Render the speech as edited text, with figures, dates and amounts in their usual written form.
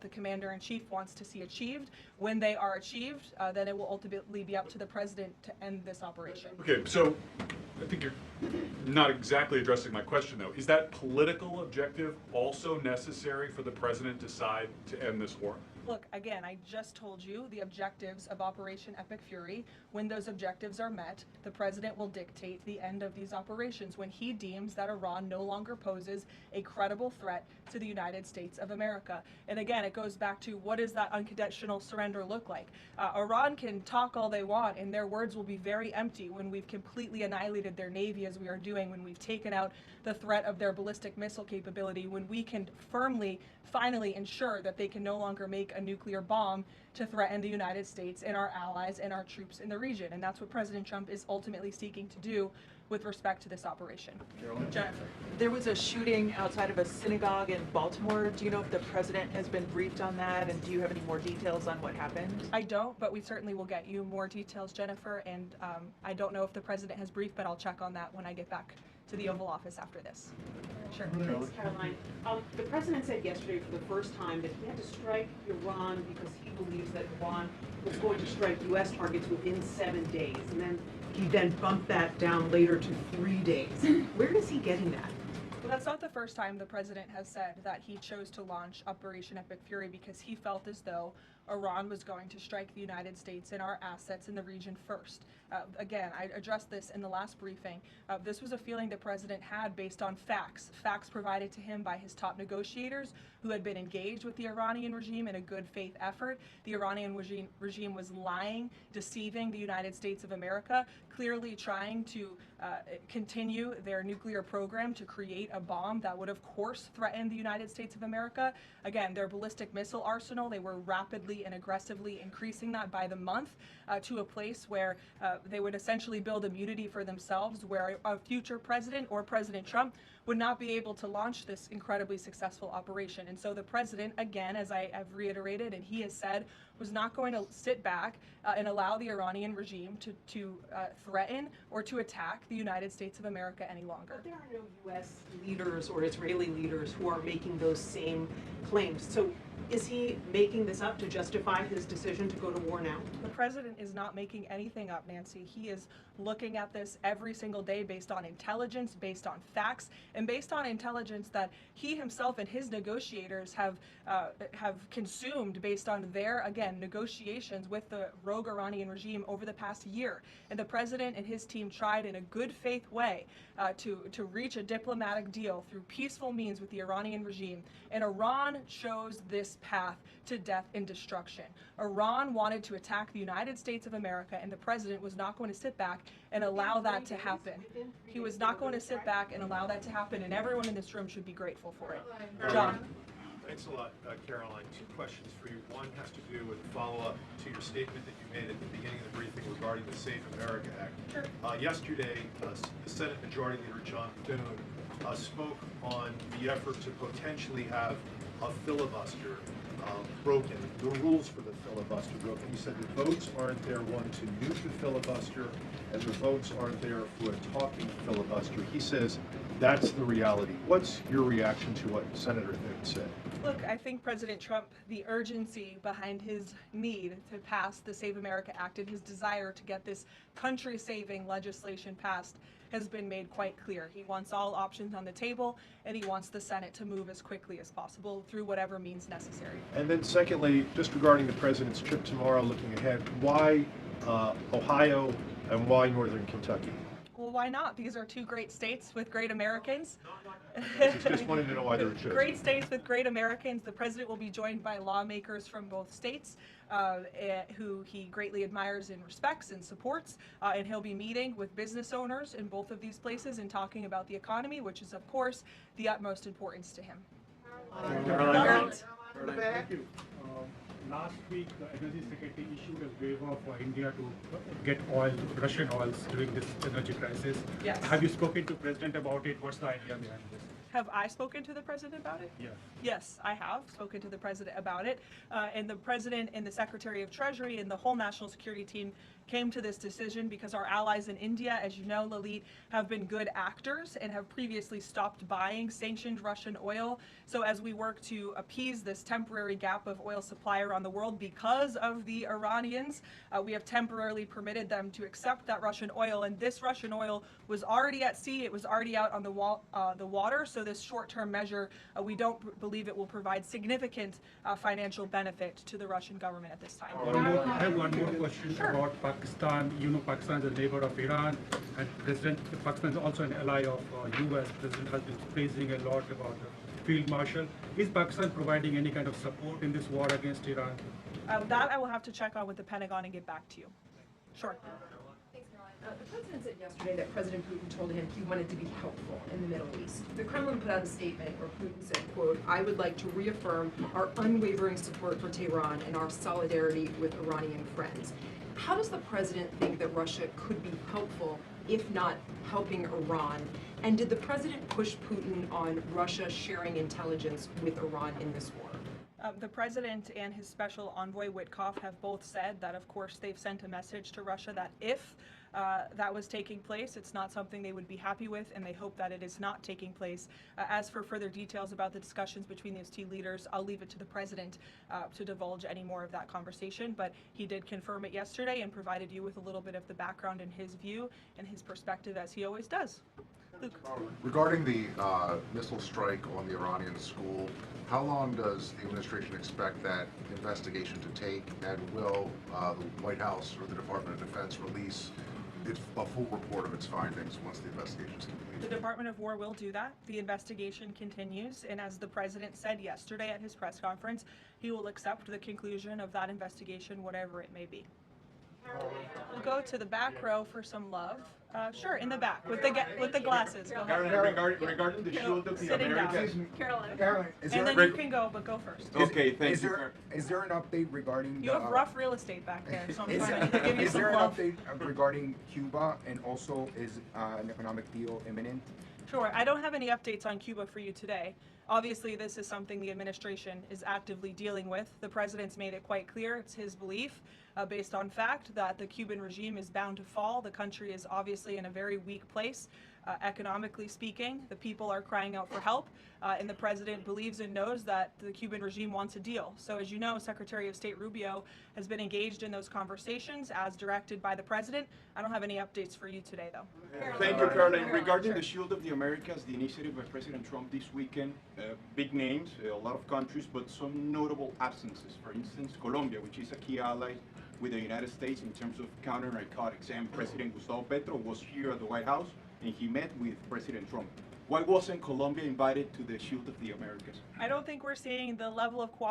the commander-in-chief wants to see achieved. When they are achieved, then it will ultimately be up to the president to end this operation. Okay, so I think you're not exactly addressing my question, though. Is that political objective also necessary for the president to decide to end this war? Look, again, I just told you the objectives of Operation Epic Fury. When those objectives are met, the president will dictate the end of these operations when he deems that Iran no longer poses a credible threat to the United States of America. And again, it goes back to, what does that unconditional surrender look like? Iran can talk all they want, and their words will be very empty when we've completely annihilated their navy, as we are doing, when we've taken out the threat of their ballistic missile capability, when we can firmly, finally ensure that they can no longer make a nuclear bomb to threaten the United States and our allies and our troops in the region. And that's what President Trump is ultimately seeking to do with respect to this operation. Jennifer. There was a shooting outside of a synagogue in Baltimore. Do you know if the president has been briefed on that, and do you have any more details on what happened? I don't, but we certainly will get you more details, Jennifer, and I don't know if the president has briefed, but I'll check on that when I get back to the Oval Office after this. Sure. Thanks, Caroline. The president said yesterday for the first time that he had to strike Iran because he believes that Iran was going to strike U.S. targets within 7 days, and then he bumped that down later to 3 days. Where is he getting that? Well, that's not the first time the president has said that he chose to launch Operation Epic Fury because he felt as though Iran was going to strike the United States and our assets in the region first. Again, I addressed this in the last briefing. This was a feeling the president had based on facts provided to him by his top negotiators who had been engaged with the Iranian regime in a good faith effort. The Iranian regime was lying, deceiving the United States of America, clearly trying to continue their nuclear program to create a bomb that would, of course, threaten the United States of America. Again, their ballistic missile arsenal, they were rapidly and aggressively increasing that by the month to a place where they would essentially build immunity for themselves, where a future president or President Trump would not be able to launch this incredibly successful operation. And so the president, again, as I have reiterated and he has said, was not going to sit back and allow the Iranian regime to threaten or to attack the United States of America any longer. But there are no U.S. leaders or Israeli leaders who are making those same claims. So is he making this up to justify his decision to go to war now? The president is not making anything up, Nancy. He is looking at this every single day based on intelligence, based on facts, and based on intelligence that he himself and his negotiators have consumed based on their, again, negotiations with the rogue Iranian regime over the past year. And the president and his team tried in a good faith way to reach a diplomatic deal through peaceful means with the Iranian regime. And Iran chose this path to death and destruction. Iran wanted to attack the United States of America, and the president was not going to sit back and allow that to happen. He was not going to sit back and allow that to happen, and everyone in this room should be grateful for it. John. Thanks a lot, Caroline. Two questions for you. One has to do with follow-up to your statement that you made at the beginning of the briefing regarding the Safe America Act. Sure. Yesterday, the Senate Majority Leader John Thune spoke on the effort to potentially have a filibuster broken, the rules for the filibuster broken. He said the votes aren't there, one, to nuke the filibuster, and the votes aren't there for a talking filibuster. He says that's the reality. What's your reaction to what Senator Thune said? Look, I think President Trump, the urgency behind his need to pass the Save America Act and his desire to get this country-saving legislation passed has been made quite clear. He wants all options on the table, and he wants the Senate to move as quickly as possible through whatever means necessary. And then secondly, just regarding the president's trip tomorrow, looking ahead, why Ohio and why Northern Kentucky? Well, why not? These are two great states with great Americans. Just wanted to know why they were chosen. Great states with great Americans. The president will be joined by lawmakers from both states who he greatly admires and respects and supports. And he'll be meeting with business owners in both of these places and talking about the economy, which is, of course, the utmost importance to him. Caroline. Thank you. Last week, the Energy Secretary issued a waiver for India to get oil, Russian oils during this energy crisis. Yes. Have you spoken to President about it? What's the idea behind this? Have I spoken to the president about it? Yeah. Yes, I have spoken to the president about it. And the president and the Secretary of Treasury and the whole national security team came to this decision because our allies in India, as you know, Lalit, have been good actors and have previously stopped buying sanctioned Russian oil. So as we work to appease this temporary gap of oil supply around the world because of the Iranians, we have temporarily permitted them to accept that Russian oil. And this Russian oil was already at sea. It was already out on the water. So this short-term measure, we don't believe it will provide significant financial benefit to the Russian government at this time. I have one more question about Pakistan. You know, Pakistan is a neighbor of Iran, and Pakistan is also an ally of U.S. President has been praising a lot about the field marshal. Is Pakistan providing any kind of support in this war against Iran? That I will have to check on with the Pentagon and get back to you. Sure. Thanks, Caroline. The president said yesterday that President Putin told him he wanted to be helpful in the Middle East. The Kremlin put out a statement where Putin said, quote, "I would like to reaffirm our unwavering support for Tehran and our solidarity with Iranian friends." How does the president think that Russia could be helpful, if not helping Iran? And did the president push Putin on Russia sharing intelligence with Iran in this war? The president and his special envoy Witkoff have both said that, of course, they've sent a message to Russia that if that was taking place, it's not something they would be happy with, and they hope that it is not taking place. As for further details about the discussions between these two leaders, I'll leave it to the president to divulge any more of that conversation, but he did confirm it yesterday and provided you with a little bit of the background and his view and his perspective, as he always does. Luke. Regarding the missile strike on the Iranian school, how long does the administration expect that investigation to take, and will the White House or the Department of Defense release a full report of its findings once the investigation is complete? The Department of War will do that. The investigation continues, and as the president said yesterday at his press conference, he will accept the conclusion of that investigation, whatever it may be. We'll go to the back row for some love. Sure, in the back with the glasses. Go ahead. Regarding the shield of the Sitting down. Americas. Caroline, And then you can go, but go first. Okay, thank is you. there an update regarding You have rough real estate back there, so I'm is trying to give you is some there an love. update regarding Cuba, and also is an economic deal imminent? Sure. I don't have any updates on Cuba for you today. Obviously, this is something the administration is actively dealing with. The president's made it quite clear, it's his belief, based on fact, that the Cuban regime is bound to fall. The country is obviously in a very weak place, economically speaking. The people are crying out for help, and the president believes and knows that the Cuban regime wants a deal. So as you know, Secretary of State Rubio has been engaged in those conversations as directed by the president. I don't have any updates for you today, though. Thank you, Caroline. Regarding the Shield of the Americas, the initiative by President Trump this weekend, big names, a lot of countries, but some notable absences. For instance, Colombia, which is a key ally with the United States in terms of counter-narcotics. And President Gustavo Petro was here at the White House, and he met with President Trump. Why wasn't Colombia invited to the Shield of the Americas? I don't think we're seeing the level of cooperation